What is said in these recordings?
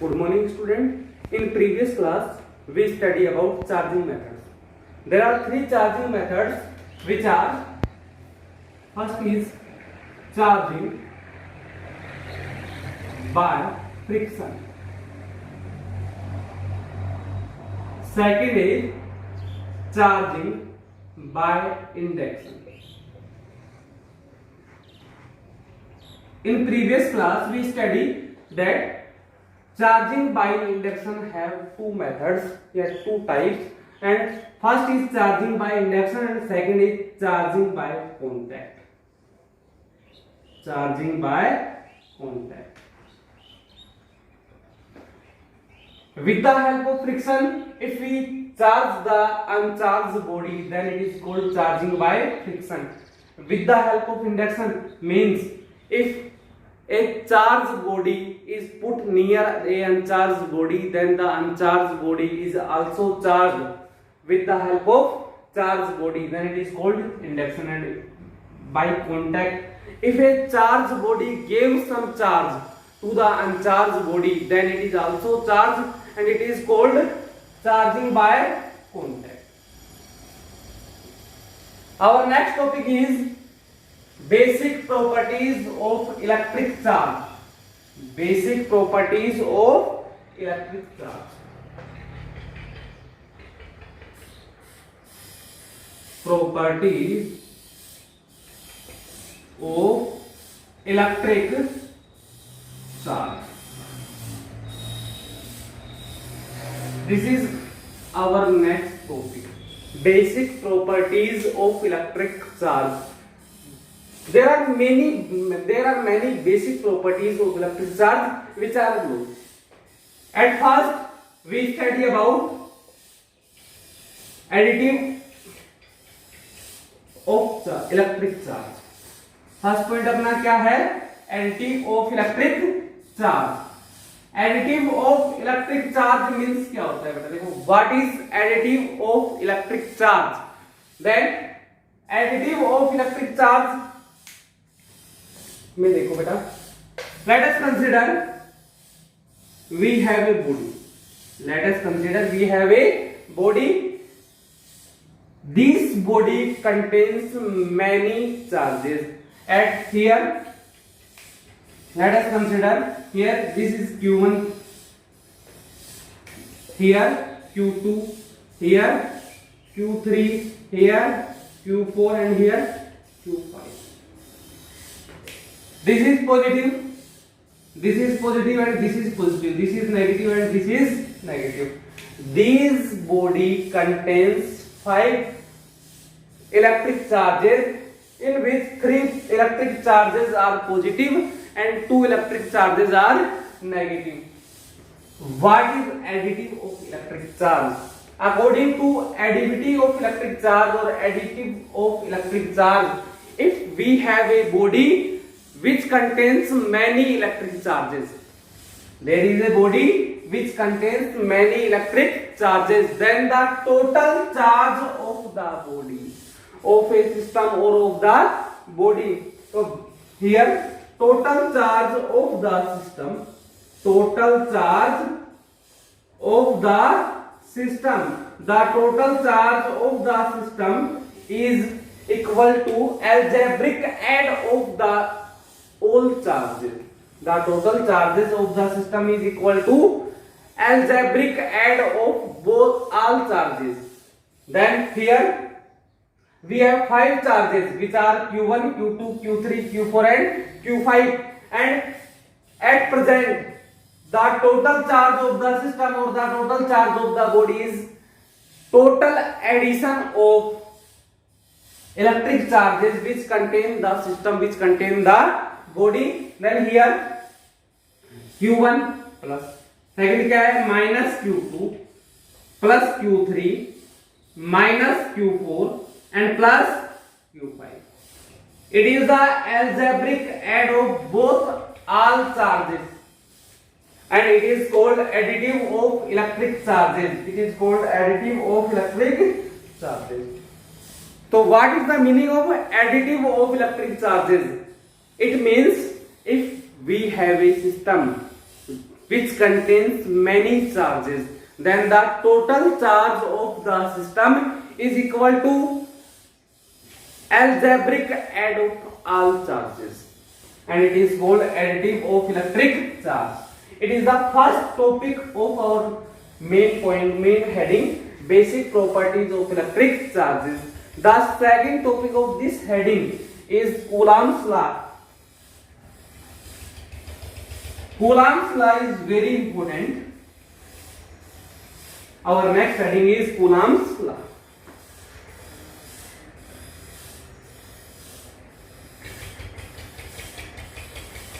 Good morning, student. In previous class, we study about charging methods. There are three charging methods, which are: first is charging by friction. Second is charging by induction. In previous class, we studied that charging by induction have two methods, yes, two types, and first is charging by induction and second is charging by contact. Charging by contact. With the help of friction, if we charge the uncharged body, then it is called charging by friction. With the help of induction means if a charged body is put near a uncharged body, then the uncharged body is also charged with the help of charged body, then it is called induction. And by contact, if a charged body gives some charge to the uncharged body, then it is also charged and it is called charging by contact. Our next topic is basic properties of electric charge. Basic properties of electric charge. Properties of electric charge. This is our next topic. Basic properties of electric charge. There are many basic properties of electric charge which are known. At first, we study about additive of electric charge. First point अपना क्या है? Additive of electric charge. Additive of electric charge means क्या होता है बेटा? देखो, what is additive of electric charge? Then additive of electric charge में देखो बेटा, let us consider we have a body. Let us consider we have a body. This body contains many charges. At here, let us consider here this is Q1, here Q2, here Q3, here Q4 and here Q5. This is positive, this is positive and this is positive, this is negative and this is negative. This body contains 5 electric charges, in which 3 electric charges are positive and 2 electric charges are negative. What is additive of electric charge? According to additivity of electric charge or additive of electric charge, if we have a body which contains many electric charges, there is a body which contains many electric charges, then the total charge of the body, of a system or of the body. So here total charge of the system, total charge of the system, the total charge of the system is equal to algebraic add of the all charges. The total charges of the system is equal to algebraic add of both all charges. Then here we have 5 charges which are Q1, Q2, Q3, Q4 and Q5, and at present the total charge of the system or the total charge of the body is total addition of electric charges which contain the system, which contain the body. Then here Q1 plus second क्या है? minus Q2 plus Q3 minus Q4 and plus Q5. It is the algebraic add of both all charges and it is called additive of electric charges. It is called additive of electric charges. So what is the meaning of additive of electric charges? It means if we have a system which contains many charges, then the total charge of the system is equal to algebraic add of all charges, and it is called additive of electric charge. It is the first topic of our main heading, basic properties of electric charges. The second topic of this heading is Coulomb's law. Coulomb's law is very important. Our next heading is Coulomb's law.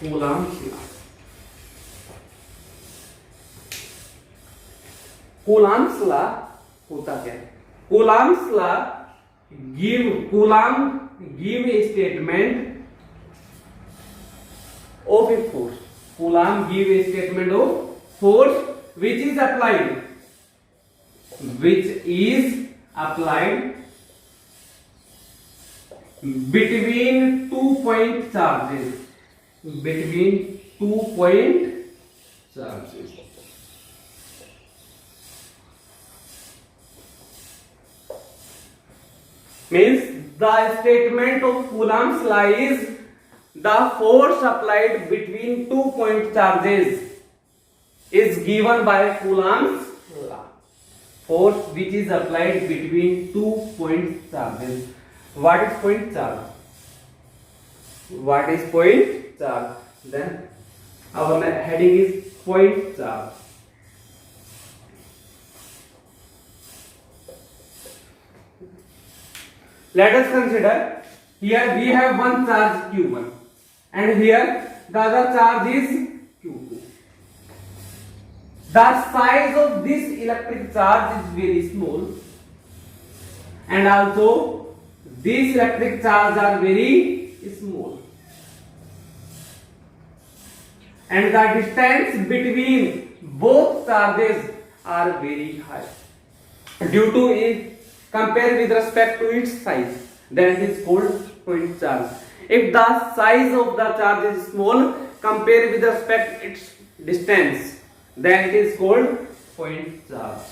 Coulomb's law. Coulomb's law होता क्या है? Coulomb's law give a statement of a force. Coulomb give a statement of force which is applied between 2-point charges. Between 2-point charges. Means the statement of Coulomb's law is the force applied between 2-point charges is given by Coulomb's law. Force which is applied between 2-point charges. What is point charge? What is point charge? Then our heading is point charge. Let us consider, here we have one charge Q1 and here the other charge is Q2. The size of this electric charge is very small, and also these electric charges are very small, and the distance between both charges are very high due to it. Compare with respect to its size, then it is called point charge. If the size of the charge is small, compare with respect to its distance, then it is called point charge.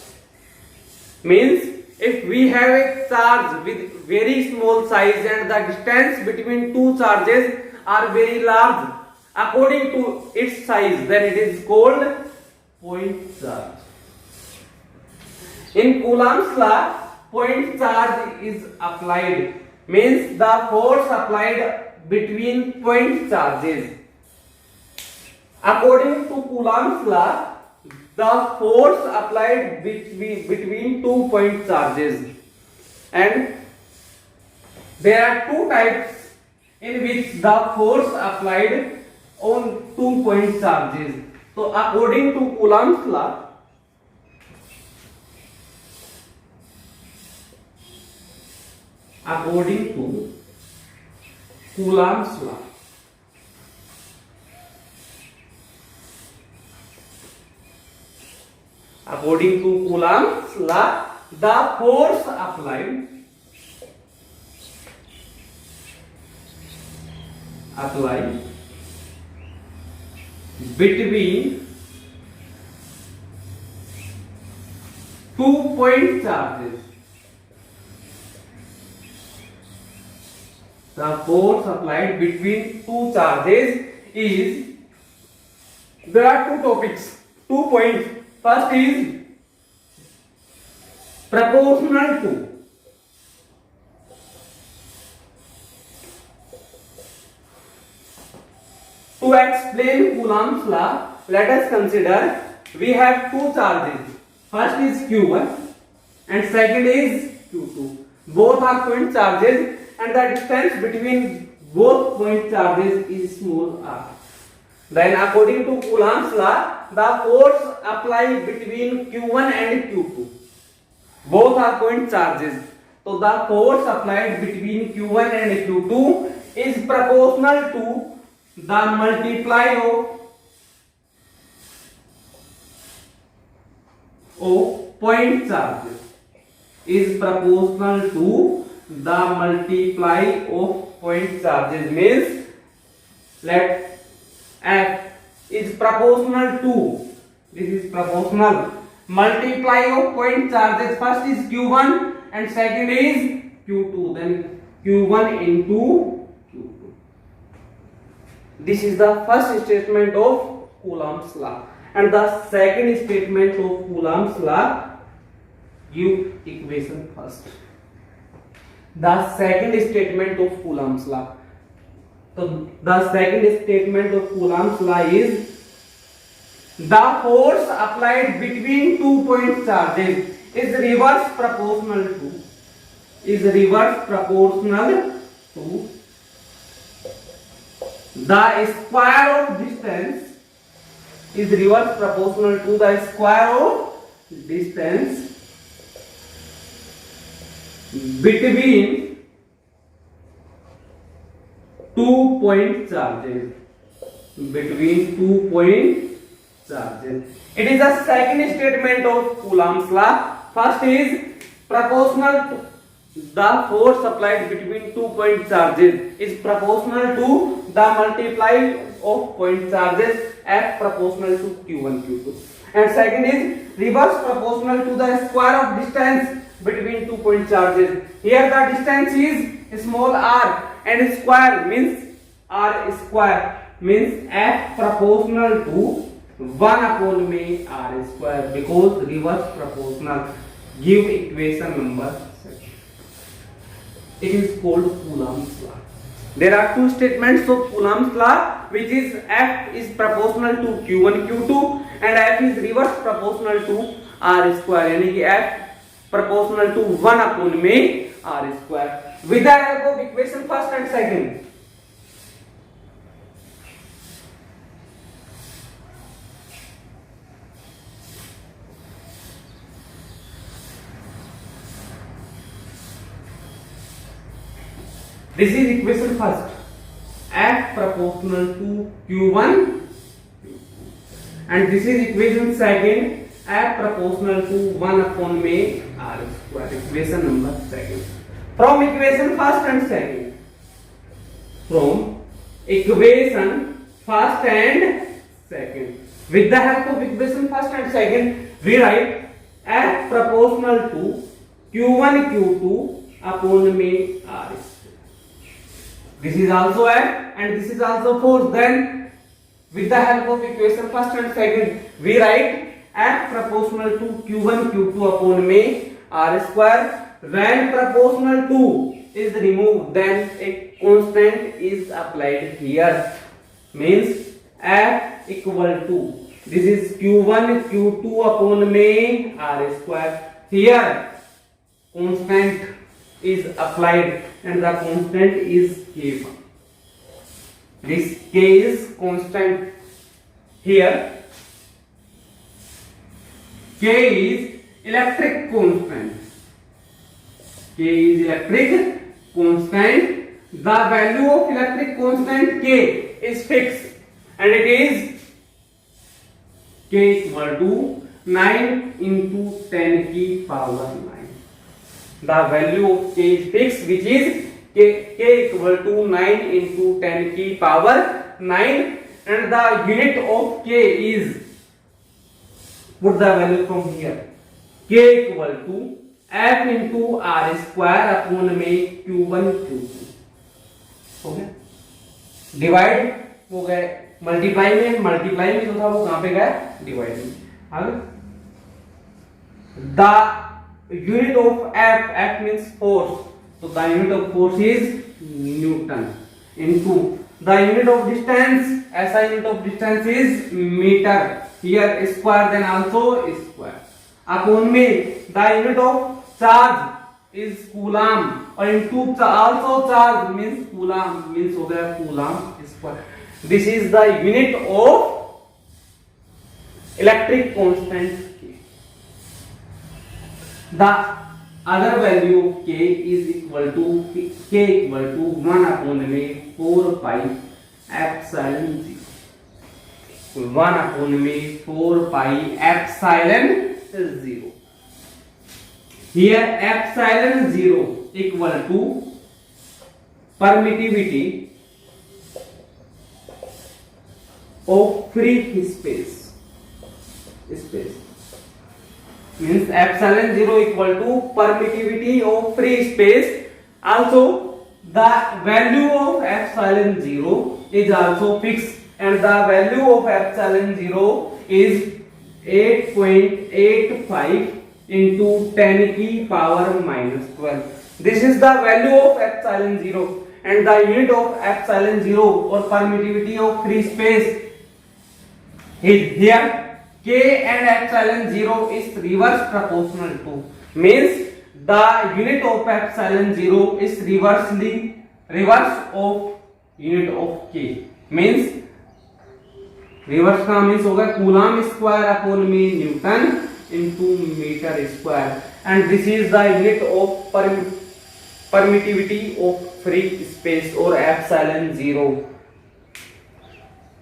Means if we have a charge with very small size and the distance between two charges are very large according to its size, then it is called point charge. In Coulomb's law, point charge is applied, means the force applied between point charges. According to Coulomb's law, the force applied between 2-point charges, and there are two types in which the force applied on 2-point charges. So according to Coulomb's law, according to Coulomb's law, according to Coulomb's law, the force applied between 2-point charges. The force applied between two charges is, there are two topics, 2 points. First is proportional to. To explain Coulomb's law, let us consider we have two charges. First is Q1 and second is Q2. Both are point charges, and the distance between both point charges is small r. Then according to Coulomb's law, the force applied between Q1 and Q2, both are point charges. So the force applied between Q1 and Q2 is proportional to the multiply of point charges, is proportional to the multiply of point charges. Means let F is proportional to, this is proportional, multiply of point charges, first is q1 and second is q2, then q1 into q2. This is the first statement of Coulomb's law, and the second statement of Coulomb's law, give equation first. The second statement of Coulomb's law. So the second statement of Coulomb's law is the force applied between 2 point charges is reverse proportional to, the square of distance, is reverse proportional to the square of distance between 2 point charges, between 2 point charges. It is the second statement of Coulomb's law. First is proportional to, the force applied between 2 point charges is proportional to the multiply of point charges F proportional to q1 q2, and second is reverse proportional to the square of distance between 2 point charges. Here the distance is small r and square means r square means F proportional to 1 upon में r square, because reverse proportional. Give equation number 6. It is called Coulomb's law. There are two statements of Coulomb's law, which is F is proportional to q1 q2 and F is reverse proportional to r square, यानी कि F proportional to 1 upon में r square. With the help of equation first and second, this is equation first, F proportional to q1 and this is equation second, F proportional to 1 upon में r square. Equation number second. From equation first and second, from equation first and second, with the help of equation first and second, we write F proportional to q1 q2 upon में r square. This is also F and this is also force. Then with the help of equation first and second, we write F proportional to q1 q2 upon में r square. When proportional to is removed, then a constant is applied here, means F equal to, this is q1 q2 upon में r square. Here constant is applied and the constant is k. This k is constant. Here k is electric constant. K is electric constant. The value of electric constant k is fixed and it is k equal to 9 into 10 की power 9. The value of k is fixed, which is k equal to 9 into 10 की power 9, and the unit of k is, put the value from here, k equal to f into r square upon में q1 q2. हो गया, divide हो गए, multiply में जो था वो कहां पे गया, डिवाइड में. आगे the unit of f means force, so the unit of force is Newton, into the unit of distance, SI unit of distance is meter, here square then also square, upon में the unit of charge is coulomb, और into also charge means coulomb, means हो गया coulomb square. This is the unit of electric constant. The other value of k is equal to 1 upon में 4 pi epsilon 0. 1 upon में 4 pi epsilon 0. Here epsilon 0 equal to permittivity of free space. Means epsilon 0 equal to permittivity of free space. Also, the value of epsilon 0 is also fixed, and the value of epsilon 0 is 8.85 into 10 की power minus 12. This is the value of epsilon 0, and the unit of epsilon 0 or permittivity of free space is here. K and epsilon 0 is reverse proportional to, means the unit of epsilon 0 is reverse of unit of K, means reverse का means होगा coulomb square upon में newton into metre square, and this is the unit of permittivity of free space or epsilon 0.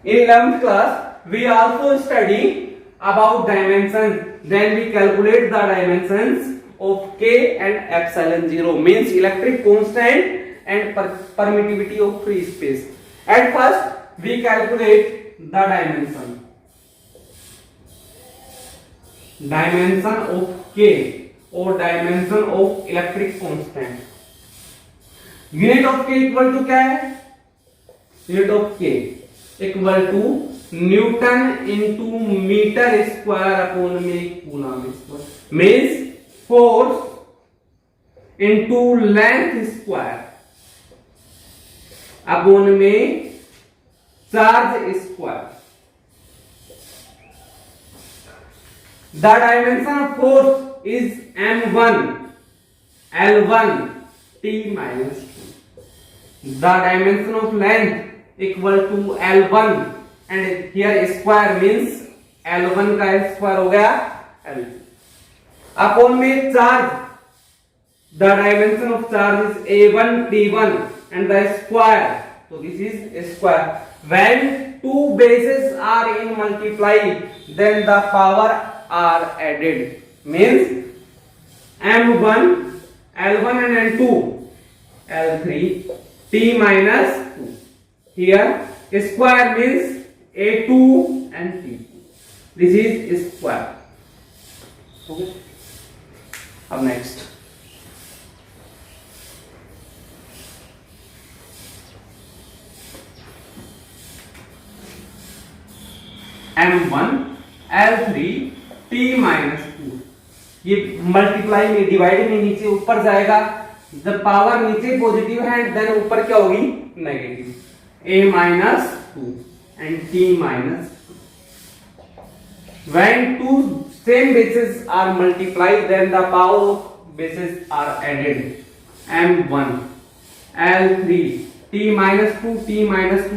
In 11th class we also study about dimension, then we calculate the dimensions of K and epsilon 0, means electric constant and permittivity of free space. At first we calculate the dimension of K or dimension of electric constant. Unit of K equal to क्या है? Unit of K equal to Newton into meter square upon में coulomb square, means force into length square upon में charge square. The dimension of force is m1 L1 T minus 2. The dimension of length equal to L1, and here square means L1 का square हो गया L2 upon में charge. The dimension of charge is A1 T1 and the square, so this is a square. When two bases are in multiply, then the power are added, means m1 L1 and L2 L3 T minus 2. Here square means A2 and T2. This is square. Okay. Up next. M1 L3 T minus 2. ये multiply में divide में नीचे ऊपर जाएगा, जब power नीचे positive है then ऊपर क्या होगी negative. A minus 2 and T minus 2. When two same bases are multiplied, then the power of bases are added. M1 L3 T minus 2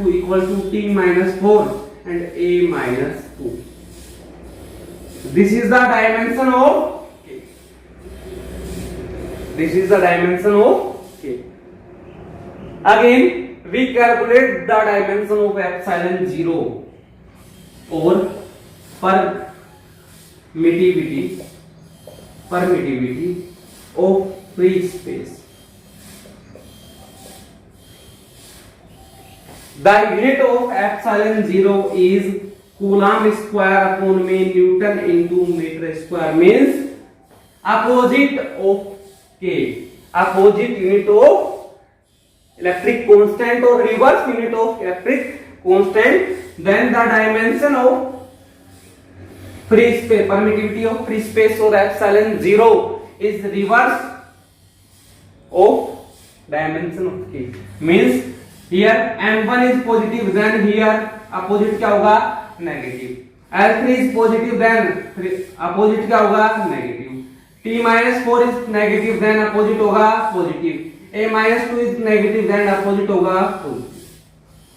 equal to T minus 4 and A minus 2. This is the dimension of K. This is the dimension of K. Again we calculate the dimension of epsilon 0 or permittivity of free space. The unit of epsilon 0 is coulomb square upon में Newton into meter square, means opposite of K, opposite unit of electric constant or reverse unit of electric constant. Then the dimension of free space, permittivity of free space or epsilon 0 is reverse of dimension of K, means here m1 is positive, then here opposite क्या होगा negative. L3 is positive, then opposite क्या होगा negative. T minus 4 is negative, then opposite होगा positive. A minus 2 is negative, then opposite होगा positive.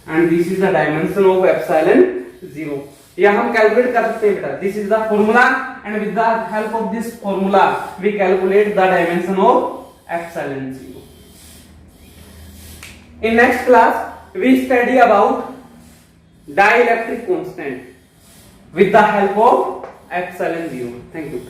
And this is the dimension of epsilon 0. यह हम calculate कर सकते हैं बेटा. This is the formula, and with the help of this formula we calculate the dimension of epsilon 0. In next class we study about dielectric constant with the help of epsilon 0. Thank you.